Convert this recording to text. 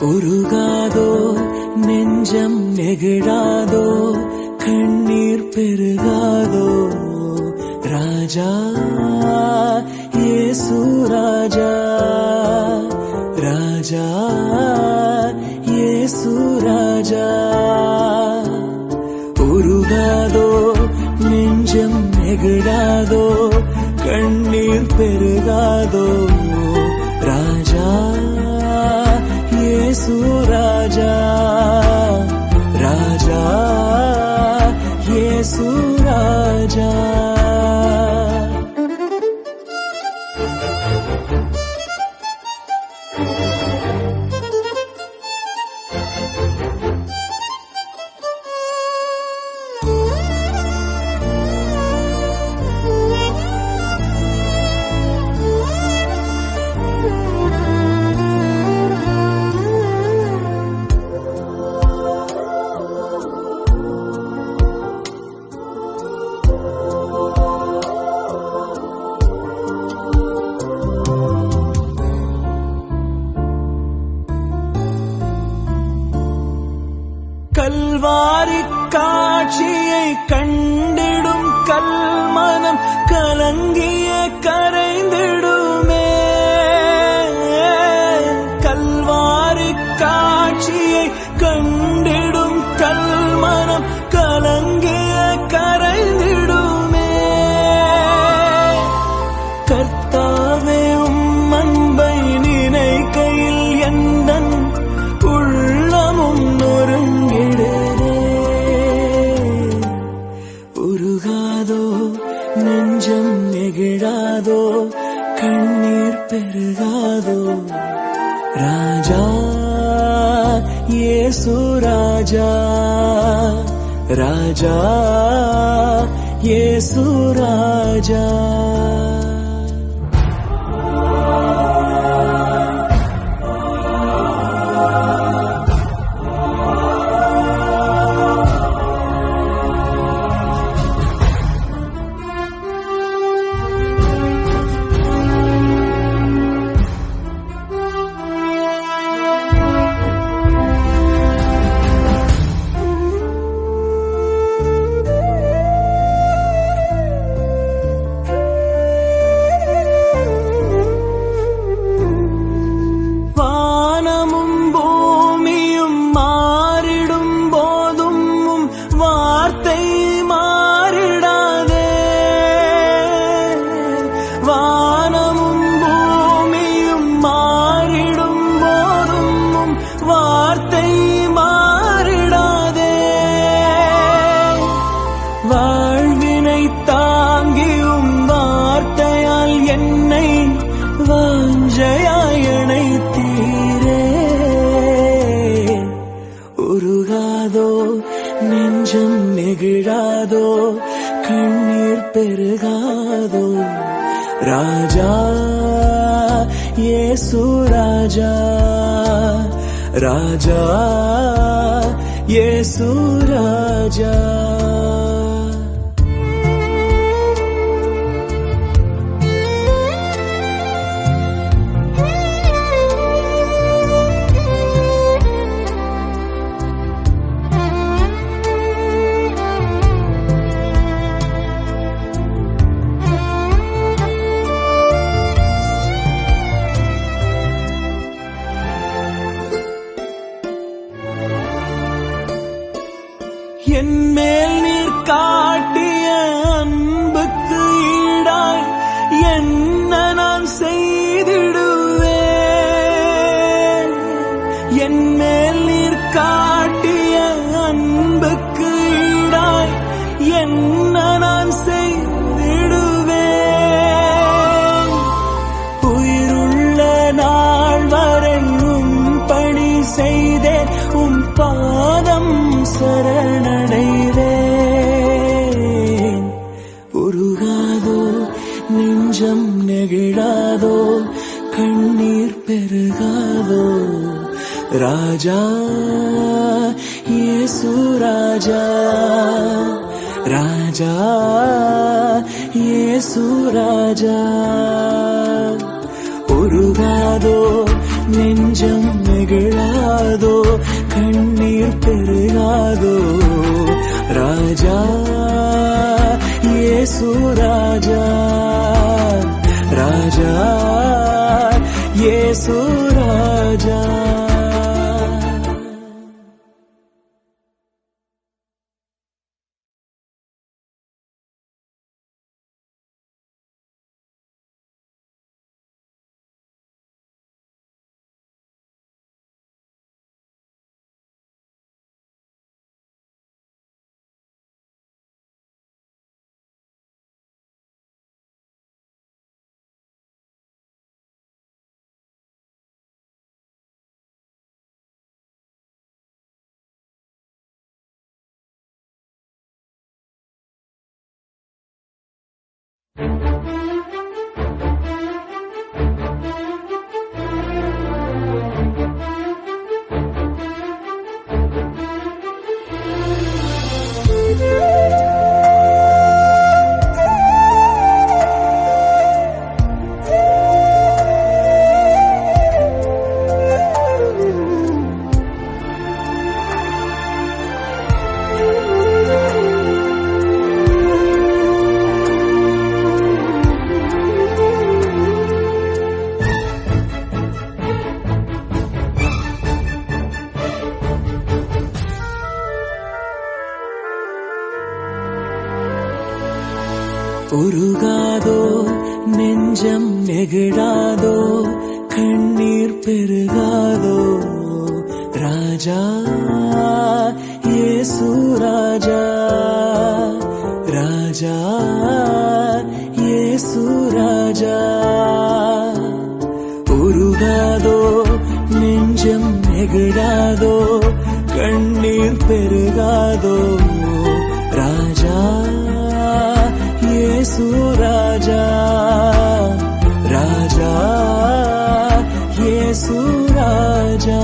உருகாதோ நெஞ்சம் நெகிழாதோ கண்ணீர் பெருகாதோ ராஜா இயேசு ராஜா ராஜா இயேசு ராஜா உருகாதோ நெஞ்சம் நெகிழாதோ கண்ணீர் பெருகாதோ ராஜா இயேசு ராஜா ராஜா இயேசு ராஜா கல்வாரி காட்சியை கண்டிடும் கல்மனம் கலங்கிய கரைந்திடுமே கல்வாரி காட்சியை கண்டிடும் கல்மனம் கலங்கிய கரைந்திடுமே கர்த்தாவே உம் அன்பை நினைக்கையில் எந்தன் உள்ளமும் நொறுங்கிடுதே உருகாதோ நெஞ்சம் நெகிழாதோ கண்ணீர் பெருகாதோ ராஜா இயேசு ராஜா ராஜா இயேசு ராஜா வாழ்வினை தாங்கியும் வார்த்தையால் என்னை வாஞ்சையாய் அணைத்தீரே உருகாதோ நெஞ்சம் நெகிழாதோ கண்ணீர் பெருகாதோ ராஜா இயேசு ராஜா ராஜா இயேசு ராஜா என்மேல் நீர் காட்டிய அன்புக்கு ஈடாய் என்ன நான் செய்திடுவேன் என்மேல் நீர் காட்டிய அன்புக்கு ஈடாய் என்ன நான் செய்திடுவேன் உயிருள்ள நாள் வரை உம் பணி செய்தேன் உம் பாதம் சரணடைவேன் உருகாதோ நெஞ்சம் நெகிழாதோ கண்ணீர் பெருகாதோ ராஜா இயேசு ராஜா ராஜா இயேசு ராஜா உருகாதோ நெஞ்சம் நெகிழாதோ கண்ணீர் பெருகாதோ ராஜா இயேசு ராஜா ராஜா இயேசு ராஜா. உருகாதோ நெஞ்சம் நெகிழாதோ கண்ணீர் பெருகாதோ ராஜா இயேசு ராஜா ராஜா இயேசு ராஜா. உருகாதோ நெஞ்சம் நெகிழாதோ கண்ணீர் பெருகாதோ ராஜா இயேசு ராஜா ராஜா இயேசு ராஜா.